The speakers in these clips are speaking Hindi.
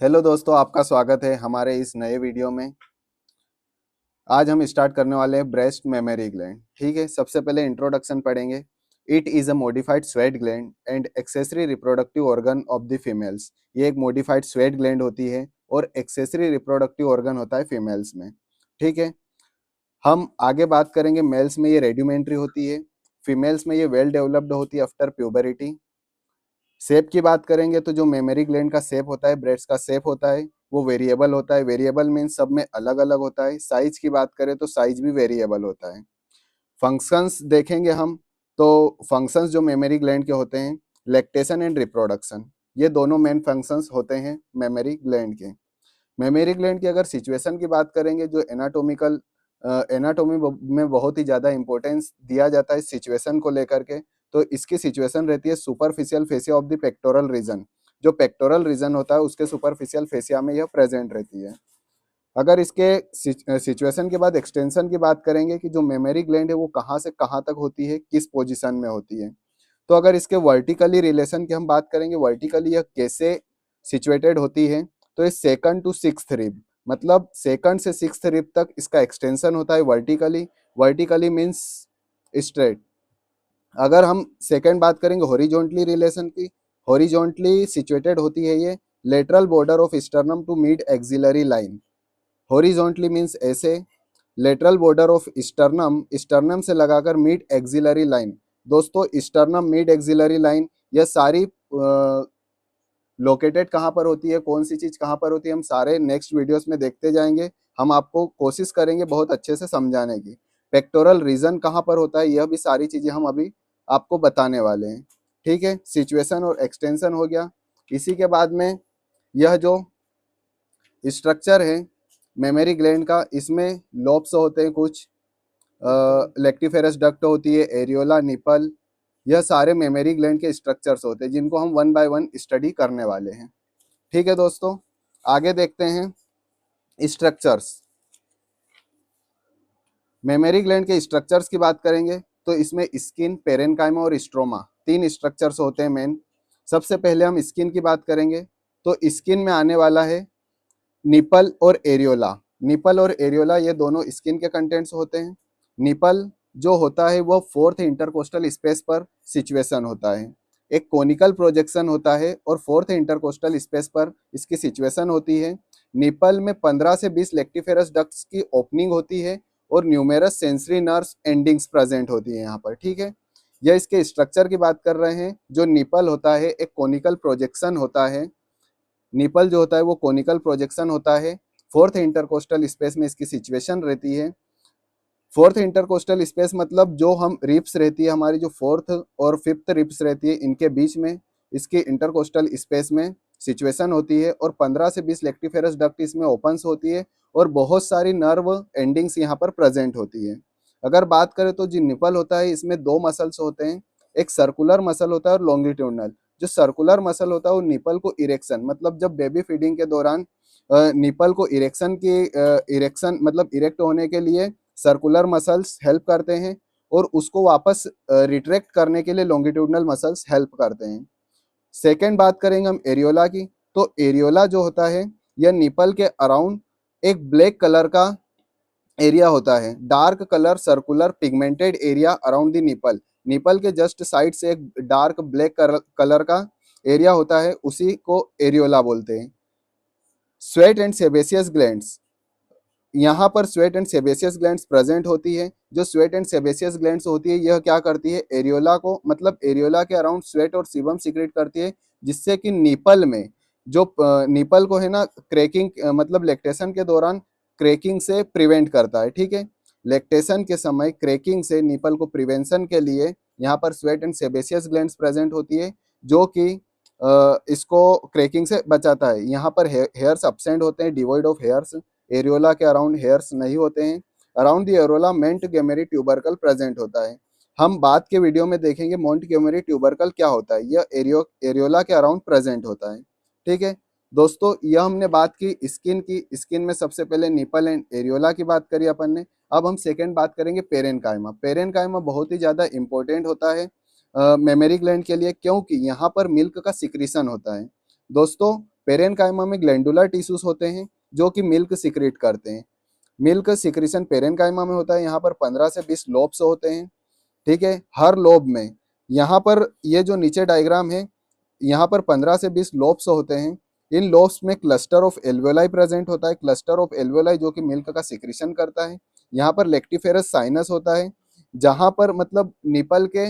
हेलो दोस्तों, आपका स्वागत है हमारे इस नए वीडियो में। आज हम स्टार्ट करने वाले हैं ब्रेस्ट मेमोरी ग्लैंड। ठीक है, सबसे पहले इंट्रोडक्शन पढ़ेंगे। It is a modified sweat gland and accessory reproductive organ of the females. ये एक मॉडिफाइड स्वेट ग्लैंड होती है और एक्सेसरी रिप्रोडक्टिव ऑर्गन होता है फीमेल्स में। ठीक है, हम आगे बात करेंगे। मेल्स में ये रेडिमेंट्री होती है, फीमेल्स में ये वेल डेवलप्ड होती है आफ्टर प्यूबरिटी। शेप की बात करेंगे तो जो मेमोरी ग्लैंड का शेप होता है, ब्रेस्ट का शेप होता है, वो वेरिएबल होता है। वेरिएबल मीन्स सब में अलग अलग होता है। साइज की बात करें तो साइज भी वेरिएबल होता है। फंक्शंस देखेंगे हम, तो फंक्शंस जो मेमोरी ग्लैंड के होते हैं, लैक्टेशन एंड रिप्रोडक्शन, ये दोनों मेन फंक्शंस होते हैं मेमोरी ग्लैंड के। मेमोरी ग्लैंड की अगर सिचुएशन की बात करेंगे, जो एनाटोमिकल एनाटोमी में बहुत ही ज़्यादा इंपॉर्टेंस दिया जाता है सिचुएशन को लेकर के। तो इसकी सिचुएशन रहती है superficial fascia of the pectoral region. जो पेक्टोरल रीजन होता है उसके सुपरफिशियल फेसिया में यह प्रेजेंट रहती है। अगर इसके सिचुएशन के बाद एक्सटेंशन की बात करेंगे कि जो मेमोरी ग्लैंड है वो कहाँ से कहाँ तक होती है, किस पोजीशन में होती है। तो अगर इसके वर्टिकली रिलेशन की हम बात करेंगे, वर्टिकली यह कैसे सिचुएटेड होती है, तो ये सेकंड टू सिक्स्थ रिब, मतलब सेकंड से सिक्स्थ रिब तक इसका एक्सटेंशन होता है वर्टिकली। Vertically means straight. अगर हम सेकंड बात करेंगे हॉरिजॉन्टली रिलेशन की, हॉरिजॉन्टली सिचुएटेड होती है ये lateral border of sternum to mid axillary line. Horizontally means ऐसे, lateral border of sternum, sternum से लगाकर मिड एक्सिलरी लाइन। दोस्तों, स्टर्नम मिड एक्सिलरी लाइन यह सारी लोकेटेड कहाँ पर होती है, कौन सी चीज कहाँ पर होती है, हम सारे नेक्स्ट वीडियोस में देखते जाएंगे। हम आपको कोशिश करेंगे बहुत अच्छे से समझाने की। पेक्टोरल रीजन कहाँ पर होता है, यह भी सारी चीजें हम अभी आपको बताने वाले हैं। ठीक है, सिचुएशन और एक्सटेंशन हो गया। इसी के बाद में यह जो स्ट्रक्चर है मेमोरी ग्लैंड का, इसमें लोब्स होते हैं कुछ, लेक्टिफेरस डक्ट होती है, एरियोला, निपल, यह सारे मेमोरी ग्लैंड के स्ट्रक्चर्स होते हैं जिनको हम वन बाय वन स्टडी करने वाले हैं। ठीक है दोस्तों, आगे देखते हैं स्ट्रक्चर्स। मेमोरी ग्लैंड के स्ट्रक्चर्स की बात करेंगे तो इसमें स्किन, पेरेन्काइमा और स्ट्रोमा, तीन स्ट्रक्चर्स होते हैं मेन। सबसे पहले हम स्किन की बात करेंगे तो स्किन में आने वाला है निपल और एरियोला। निपल और एरियोला ये दोनों स्किन के कंटेंट्स होते हैं। निपल जो होता है वो फोर्थ इंटरकोस्टल स्पेस पर सिचुएशन होता है। एक कोनिकल प्रोजेक्शन होता है और फोर्थ इंटरकोस्टल स्पेस पर इसकी सिचुएशन होती है। निपल में 15 से 20 लेक्टिफेरस डक्ट्स की ओपनिंग होती है और numerous sensory nerves endings present होती है यहाँ पर। ठीक है, यह इसके स्ट्रक्चर की बात कर रहे हैं। जो निपल होता है एक कोनिकल प्रोजेक्शन होता है। निपल जो होता है वो कोनिकल प्रोजेक्शन होता है। फोर्थ इंटरकोस्टल स्पेस में इसकी सिचुएशन रहती है। फोर्थ इंटरकोस्टल स्पेस मतलब जो हम रिप्स रहती है हमारी, जो फोर्थ और फिफ्थ रिप्स रहती है, इनके बीच में इसकी इंटरकोस्टल स्पेस में सिचुएशन होती है और 15 से 20 लेक्टिफेरस डक्ट इसमें ओपन्स होती है और बहुत सारी नर्व एंडिंग्स यहाँ पर प्रेजेंट होती है। अगर बात करें तो जो निपल होता है इसमें दो मसल्स होते हैं, एक सर्कुलर मसल होता है और लॉन्गिट्यूडनल। जो सर्कुलर मसल होता है वो निपल को इरेक्शन, मतलब जब बेबी फीडिंग के दौरान निपल को इरेक्शन मतलब इरेक्ट होने के लिए सर्कुलर मसल्स हेल्प करते हैं और उसको वापस रिट्रैक्ट करने के लिए लॉन्गिट्यूडनल मसल्स हेल्प करते हैं। सेकेंड बात करेंगे हम एरियोला की, तो एरियोला जो होता है यह निपल के अराउंड एक ब्लैक कलर का एरिया होता है, dark colour circular pigmented area around the nipple. Nipple के जस्ट साइड से एक डार्क ब्लैक कलर का एरिया होता है, उसी को एरियोला बोलते हैं। स्वेट एंड सेबेसियस ग्लैंड्स, यहाँ पर sweat and sebaceous glands present होती है। जो स्वेट एंड सेबेसियस ग्लैंड्स होती है यह क्या करती है, एरियोला को मतलब एरियोला के अराउंड स्वेट और सीबम सीक्रेट करती है, जिससे कि निपल में जो निपल को है ना क्रैकिंग मतलब लैक्टेशन के दौरान क्रैकिंग से प्रिवेंट करता है। ठीक है, लैक्टेशन के समय क्रैकिंग से निपल को प्रिवेंशन के लिए यहाँ पर sweat and sebaceous glands present होती है, जो कि इसको क्रैकिंग से बचाता है। यहाँ पर हेयर्स एब्सेंट होते हैं, डिवॉइड ऑफ हेयर्स। एरियोला के अराउंड हेयर्स नहीं होते हैं। Around the areola Montgomery tubercle present होता है। हम बाद के वीडियो में देखेंगे मोंटगोमेरी ट्यूबरकल क्या होता है, यह एरियोला के अराउंड प्रेजेंट होता है। ठीक है दोस्तों, यह हमने बात की स्किन की। स्किन में सबसे पहले निपल एंड एरियोला की बात करी अपन ने। अब हम सेकेंड बात करेंगे पेरेन्काइमा। पेरेन्काइमा बहुत ही ज्यादा इंपॉर्टेंट होता है मेमोरी ग्लैंड के लिए, क्योंकि यहाँ पर मिल्क का सिक्रीशन होता है। दोस्तों, पेरेनकाइमा में ग्लैंडुलर टिश्यूज होते हैं जो कि मिल्क सिक्रेट करते हैं। मिल्क सिक्रीशन पेरेनकाइमा में होता है। यहाँ पर 15 से 20 लोब्स होते हैं, ठीक है। हर लोब में, यहाँ पर ये जो नीचे डायग्राम है, यहाँ पर 15 से 20 लोब्स होते हैं। इन लोब्स में क्लस्टर ऑफ एल्वेलाई प्रेजेंट होता है। क्लस्टर ऑफ एल्वेलाई जो कि मिल्क का सिक्रीशन करता है। यहाँ पर लेक्टिफेरस साइनस होता है, जहाँ पर मतलब निपल के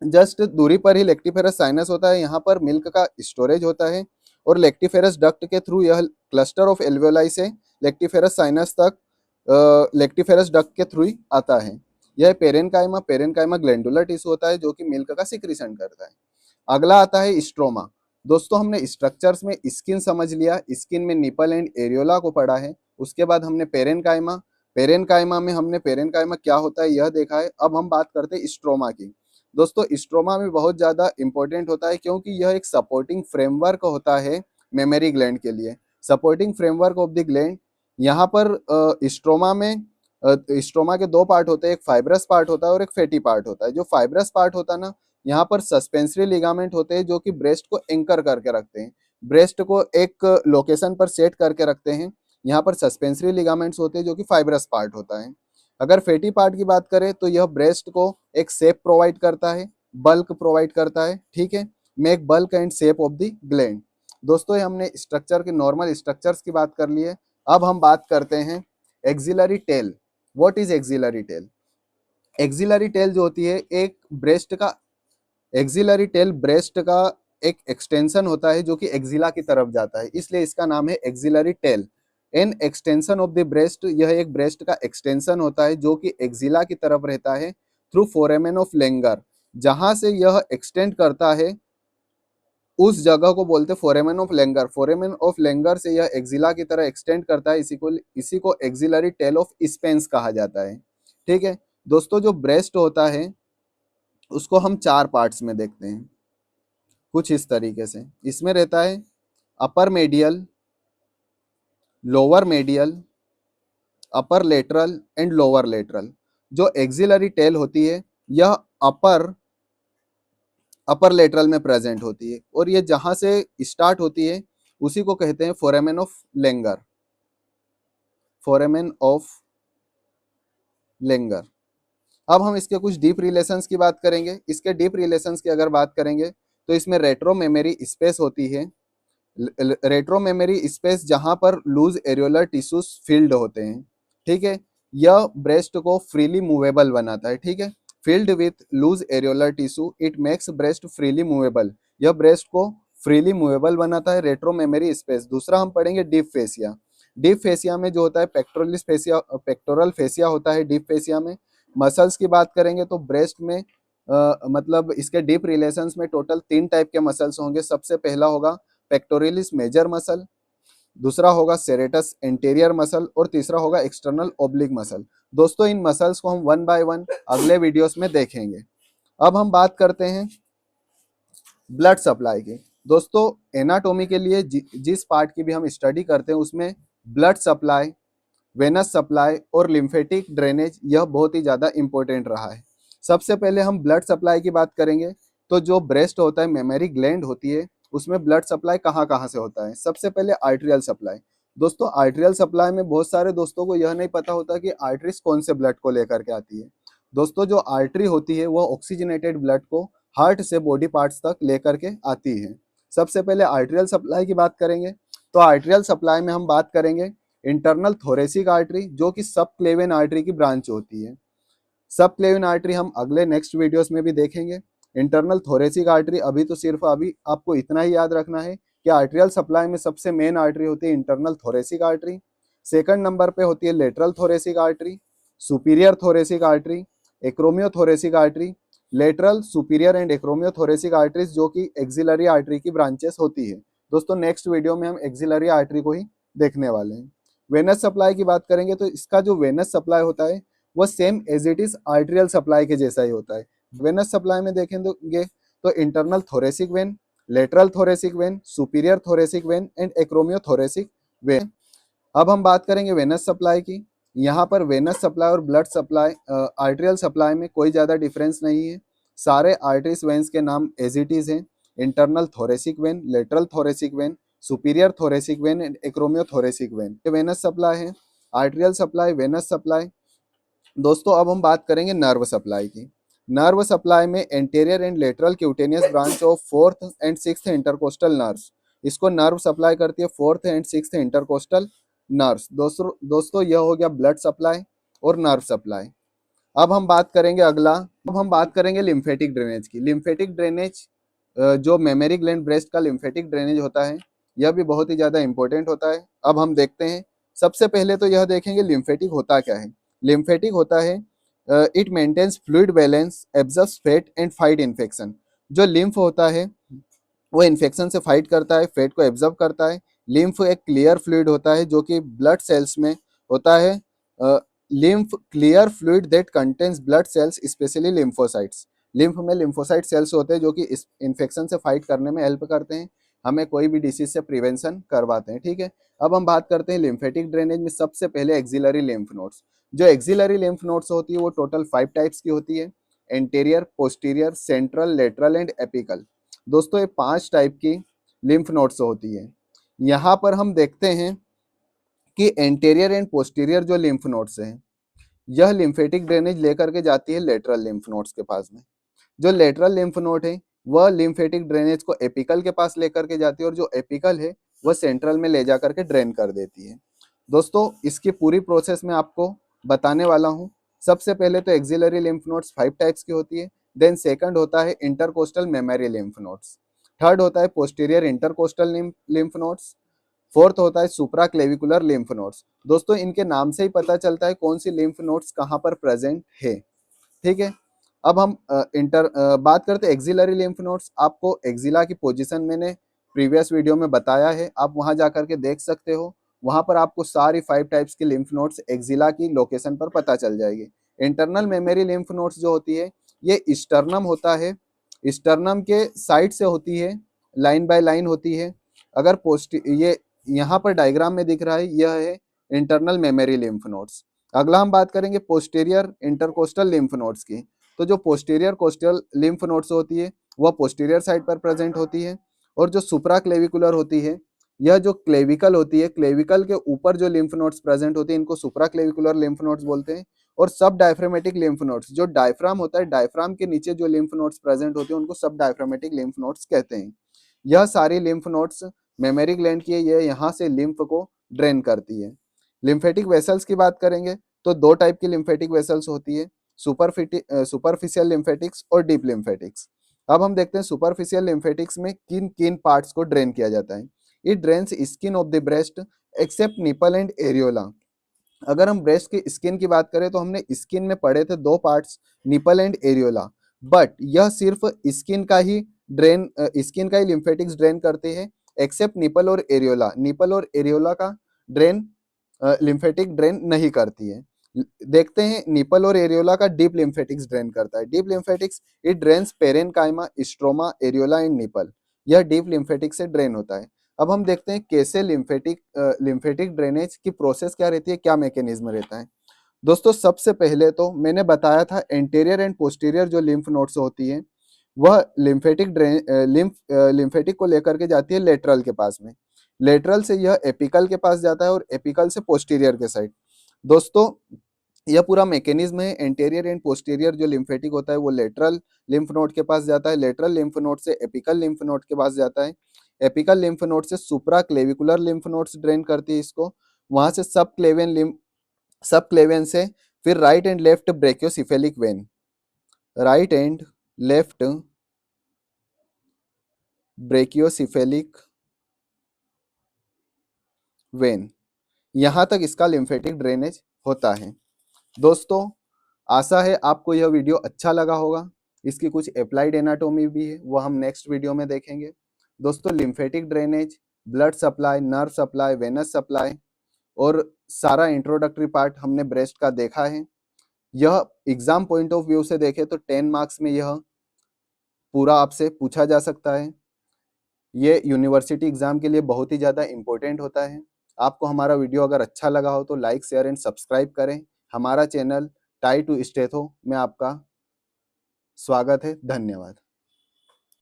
जस्ट दूरी पर ही लेक्टिफेरस साइनस होता है। यहाँ पर मिल्क का स्टोरेज होता है और लेक्टिफेरस डक्ट के थ्रू यह क्लस्टर ऑफ एल्वेलाई से लेक्टिफेरस साइनस तक लेक्टिफेरस डक्ट के थ्रू ही आता है। यह पेरेनकाइमा ग्लैंडुलर टिश्यू होता है जो कि मिल्क का सिक्रीशन करता है। अगला आता है स्ट्रोमा। दोस्तों हमने स्ट्रक्चर्स में स्किन समझ लिया, स्किन में निपल एंड एरियोला को पढ़ा है। उसके बाद हमने पेरेनकाइमा, पेरेनकाइमा में हमने पेरेनकाइमा क्या होता है यह देखा है। अब हम बात करते हैं स्ट्रोमा की। दोस्तों स्ट्रोमा में बहुत ज़्यादा इंपॉर्टेंट होता है क्योंकि यह एक सपोर्टिंग फ्रेमवर्क होता है मेमोरी ग्लैंड के लिए। Supporting framework of the gland. यहाँ पर स्ट्रोमा में स्ट्रोमा के दो पार्ट होते हैं, एक फाइब्रस पार्ट होता है और एक फैटी पार्ट होता है। जो फाइब्रस पार्ट होता है ना, यहाँ पर सस्पेंसरी लिगामेंट होते हैं जो कि ब्रेस्ट को एंकर करके रखते हैं, ब्रेस्ट को एक लोकेशन पर सेट करके रखते हैं। यहाँ पर सस्पेंसरी लिगामेंट्स होते हैं जो कि फाइब्रस पार्ट होता है। अगर फैटी पार्ट की बात करें तो यह ब्रेस्ट को एक शेप प्रोवाइड करता है, बल्क प्रोवाइड करता है, ठीक है। Make bulk and shape of the gland. दोस्तों ये हमने स्ट्रक्चर के नॉर्मल स्ट्रक्चर्स की बात कर ली है। अब हम बात करते हैं axillary tail. What is axillary tail? Axillary tail जो होती है एक ब्रेस्ट का, एक्सिलरी टेल ब्रेस्ट का एक एक्सटेंशन होता है जो कि एक्सिला की तरफ जाता है, इसलिए इसका नाम है axillary tail. An extension of the breast, यह एक ब्रेस्ट का एक्सटेंशन होता है जो कि एक्सिला की तरफ रहता है थ्रू फोरेमेन ऑफ लेंगर। जहां से यह एक्सटेंड करता है उस जगह को बोलते हैं फोरेमेन ऑफ लेंगर। फोरेमेन ऑफ लेंगर से यह एक्सिला की तरह एक्सटेंड करता है, इसी को एक्सिलरी टेल ऑफ स्पेंस कहा जाता है, ठीक है। दोस्तों जो ब्रेस्ट होता है उसको हम 4 पार्ट्स में देखते हैं कुछ इस तरीके से। इसमें रहता है upper medial, lower medial, upper lateral and lower lateral. जो एक्सिलरी टेल होती है यह अपर लेटरल में प्रेजेंट होती है और ये जहां से स्टार्ट होती है उसी को कहते हैं फोरेमेन ऑफ लेंगर, फोरेमेन ऑफ लेंगर। अब हम इसके कुछ डीप रिलेशंस की बात करेंगे। इसके डीप रिलेशंस की अगर बात करेंगे तो इसमें रेट्रो मेमोरी स्पेस होती है। रेट्रो मेमोरी स्पेस जहां पर लूज एरियोलर टिश्यूज फील्ड होते हैं, ठीक है। यह ब्रेस्ट को फ्रीली मूवेबल बनाता है, ठीक है। Filled with loose areolar tissue it makes breast freely movable. यह ब्रेस्ट को फ्रीली मूवेबल बनाता है, रेट्रो मेमोरी स्पेस। दूसरा हम पढ़ेंगे डीप फेसिया। डीप फेसिया में जो होता है पेक्टोरलिस फेसिया, पेक्टोरल फेसिया होता है डीप फेसिया में। मसल्स की बात करेंगे तो ब्रेस्ट में मतलब इसके डीप रिलेशंस में टोटल 3 टाइप के मसल्स होंगे। सबसे पहला होगा पेक्टोरियलिस मेजर मसल, दूसरा होगा सेरेटस एंटीरियर मसल और तीसरा होगा एक्सटर्नल ओब्लिक मसल। दोस्तों इन मसल्स को हम 1 बाय 1 अगले वीडियोस में देखेंगे। अब हम बात करते हैं ब्लड सप्लाई की। दोस्तों एनाटॉमी के लिए जिस पार्ट की भी हम स्टडी करते हैं उसमें ब्लड सप्लाई, वेनस सप्लाई और लिम्फेटिक ड्रेनेज यह बहुत ही ज़्यादा इंपॉर्टेंट रहा है। सबसे पहले हम ब्लड सप्लाई की बात करेंगे तो जो ब्रेस्ट होता है, मेमोरी ग्लैंड होती है, उसमें ब्लड सप्लाई कहाँ कहाँ से होता है। सबसे पहले आर्टेरियल सप्लाई। दोस्तों आर्टेरियल सप्लाई में बहुत सारे दोस्तों को यह नहीं पता होता कि आर्टरीज कौन से ब्लड को लेकर के आती है। दोस्तों जो आर्टरी होती है वह ऑक्सीजनेटेड ब्लड को हार्ट से बॉडी पार्ट्स तक लेकर के आती है। सबसे पहले आर्टेरियल सप्लाई की बात करेंगे तो आर्टेरियल सप्लाई में हम बात करेंगे इंटरनल थोरेसिक आर्टरी जो कि सब क्लेवियन आर्टरी की ब्रांच होती है। सब क्लेवियन आर्टरी हम अगले नेक्स्ट वीडियोस में भी देखेंगे। इंटरनल थोरेसिक आर्टरी अभी आपको इतना ही याद रखना है कि आर्टेरियल सप्लाई में सबसे मेन आर्टरी होती है internal thoracic artery. Second number पे होती है lateral thoracic artery, superior thoracic artery, acromiothoracic artery. Lateral, superior and acromiothoracic arteries जो कि एक्सिलरी आर्टरी की ब्रांचेस होती है। दोस्तों नेक्स्ट वीडियो में हम एक्सिलरी आर्टरी को ही देखने वाले हैं। वेनस सप्लाई की बात करेंगे तो इसका जो वेनस सप्लाई होता है वो same as it is arterial supply के जैसा ही होता है। वेनस सप्लाई में देखेंगे तो internal thoracic vein, lateral thoracic vein, superior thoracic vein and acromiothoracic vein. अब हम बात करेंगे वेनस सप्लाई की। यहाँ पर वेनस सप्लाई और ब्लड सप्लाई, आर्टेरियल सप्लाई में कोई ज़्यादा डिफरेंस नहीं है। सारे आर्टरीज वेन्स के नाम एज इट इज हैं। Internal thoracic vein, lateral thoracic vein, superior thoracic vein and acromiothoracic vein. Venous supply है, आर्टेरियल सप्लाई, वेनस सप्लाई। दोस्तों अब हम बात करेंगे नर्व सप्लाई की। नर्व सप्लाई में anterior and lateral cutaneous branch of fourth and sixth intercostal nerves, इसको नर्व सप्लाई करती है fourth and sixth intercostal nerves. दोस्तों यह हो गया ब्लड सप्लाई और नर्व सप्लाई। अब हम बात करेंगे अगला, अब हम बात करेंगे लिम्फेटिक ड्रेनेज की। लिम्फेटिक ड्रेनेज जो मेमरी ग्लैंड ब्रेस्ट का लिम्फेटिक ड्रेनेज होता है, यह भी बहुत ही ज़्यादा इंपॉर्टेंट होता है। अब हम देखते हैं, सबसे पहले तो यह देखेंगे लिम्फेटिक होता क्या है। लिम्फेटिक होता है it maintains fluid balance, absorbs fat and fight infection. जो लिम्फ होता है वो इन्फेक्शन से फाइट करता है, फैट को एब्जॉर्ब करता है। लिम्फ एक क्लियर फ्लूइड होता है जो कि ब्लड सेल्स में होता है। Lymph clear fluid that contains blood cells specially lymphocytes. Lymph में लिम्फोसाइट सेल्स होते हैं जो कि इस इन्फेक्शन से फाइट करने में हेल्प करते हैं, हमें कोई भी डिसीज से प्रिवेंशन करवाते हैं। ठीक है, अब हम बात करते हैं लिम्फेटिक ड्रेनेज में। सबसे पहले एक्सिलरी लिम्फ नोड्स। जो एक्सिलरी लिम्फ नोड्स होती है वो टोटल 5 टाइप्स की होती है, anterior, posterior, central, lateral and apical. दोस्तों ये 5 टाइप की लिम्फ नोड्स होती है। यहाँ पर हम देखते हैं कि एंटीरियर एंड पोस्टीरियर जो लिम्फ नोड्स हैं, यह लिम्फेटिक ड्रेनेज लेकर के जाती है लेटरल लिम्फ नोड्स के पास में। जो लेटरल लिम्फ नोड है वह लिम्फेटिक ड्रेनेज को एपिकल के पास लेकर के जाती है, और जो एपिकल है वह सेंट्रल में ले जाकर के ड्रेन कर देती है। दोस्तों इसकी पूरी प्रोसेस मैं आपको बताने वाला हूँ। सबसे पहले तो एक्सिलरी लिम्फ नोड्स 5 टाइप्स की होती है। देन सेकंड होता है intercostal memory lymph nodes. Third होता है posterior intercostal lymph nodes. Fourth होता है सुप्रा क्लेविकुलर लिम्फ नोड्स। दोस्तों इनके नाम से ही पता चलता है कौन सी लिम्फ नोड्स कहाँ पर प्रेजेंट है। ठीक है, अब हम बात करते हैं एक्सिलरी लिम्फ नोड्स। आपको एक्सिला की पोजीशन मैंने प्रीवियस वीडियो में बताया है, आप वहां जाकर के देख सकते हो। वहां पर आपको सारी 5 टाइप्स की लिम्फ नोड्स एक्सिला की लोकेशन पर पता चल जाएगी। इंटरनल मेमोरी लिम्फ नोड्स जो होती है ये स्टर्नम होता है, स्टर्नम के साइड से होती है, लाइन बाय लाइन होती है। अगर पोस्ट ये यहाँ पर डायग्राम में दिख रहा है, यह है इंटरनल मेमोरी लिम्फ नोड्स। अगला हम बात करेंगे पोस्टीरियर इंटरकोस्टल लिम्फ नोड्स की। तो जो पोस्टीरियर कोस्टल लिम्फ नोड्स होती है वह पोस्टीरियर साइड पर प्रेजेंट होती है, और जो सुप्रा क्लेविकुलर होती है, यह जो क्लेविकल होती है, क्लेविकल के ऊपर जो लिम्फ नोड्स प्रेजेंट होती है इनको सुप्रा क्लेविकुलर लिम्फ नोड्स बोलते हैं। और सब डायफ्रामेटिक लिम्फ नोड्स, जो डायफ्राम होता है, डायफ्राम के नीचे जो लिम्फ नोड्स प्रेजेंट होते हैं उनको सब डायफ्रामेटिक लिम्फ नोड्स कहते हैं। यह सारी लिम्फ नोड्स मेमोरी ग्लैंड की है, ये यहाँ से लिम्फ को ड्रेन करती है। लिम्फेटिक वेसल्स की बात करेंगे तो 2 टाइप की लिम्फेटिक वेसल्स होती है, सुपरफिशियल लिम्फेटिक्स और डीप लिम्फेटिक्स। अब हम देखते हैं सुपरफिशियल लिम्फेटिक्स में किन किन पार्ट्स को ड्रेन किया जाता है। It drains skin of the breast except nipple and areola. अगर हम ब्रेस्ट की स्किन की बात करें तो हमने स्किन में पढ़े थे 2 parts, nipple and areola, but यह सिर्फ स्किन का ही लिम्फेटिक्स ड्रेन करते हैं, एक्सेप्ट निपल और एरियोला। निपल और एरियोला का ड्रेन लिम्फेटिक ड्रेन नहीं करती है। देखते हैं निपल और एरियोला का डीप लिम्फेटिक्स ड्रेन करता है। Deep lymphatics it drains parenchyma, stroma, areola and nipple. यह डीप लिम्फेटिक से ड्रेन होता है। अब हम देखते हैं कैसे लिम्फेटिक ड्रेनेज की प्रोसेस क्या रहती है, क्या मैकेनिज्म रहता है। दोस्तों सबसे पहले तो मैंने बताया था एंटीरियर एंड पोस्टीरियर जो लिम्फ नोड्स होती है वह लिम्फेटिक को लेकर के जाती है लेटरल के पास में। लेटरल से यह एपिकल के पास जाता है और एपिकल से पोस्टीरियर के साइड। दोस्तों यह पूरा मैकेनिज्म है। एंटीरियर एंड पोस्टीरियर जो लिम्फेटिक होता है वो लेटरल लिम्फ नोड के पास जाता है, लेटरल लिम्फ नोड से एपिकल लिम्फ नोड के पास जाता है, एपिकल लिम्फ नोड से supraclavicular lymph nodes drain करती है इसको, वहां से सब क्लेवियन से फिर right and left brachiocephalic vein, right and left brachiocephalic vein, यहां तक इसका लिम्फेटिक ड्रेनेज होता है। दोस्तों आशा है आपको यह वीडियो अच्छा लगा होगा। इसकी कुछ अप्लाइड एनाटोमी भी है, वो हम नेक्स्ट वीडियो में देखेंगे। दोस्तों lymphatic drainage, blood supply, nerve supply, venous supply और सारा इंट्रोडक्टरी पार्ट हमने ब्रेस्ट का देखा है। यह एग्जाम पॉइंट ऑफ व्यू से देखें तो 10 मार्क्स में यह पूरा आपसे पूछा जा सकता है। ये यूनिवर्सिटी एग्जाम के लिए बहुत ही ज़्यादा इंपॉर्टेंट होता है। आपको हमारा वीडियो अगर अच्छा लगा हो तो लाइक, शेयर एंड सब्सक्राइब करें। हमारा चैनल टाई टू स्टेथो में आपका स्वागत है। धन्यवाद।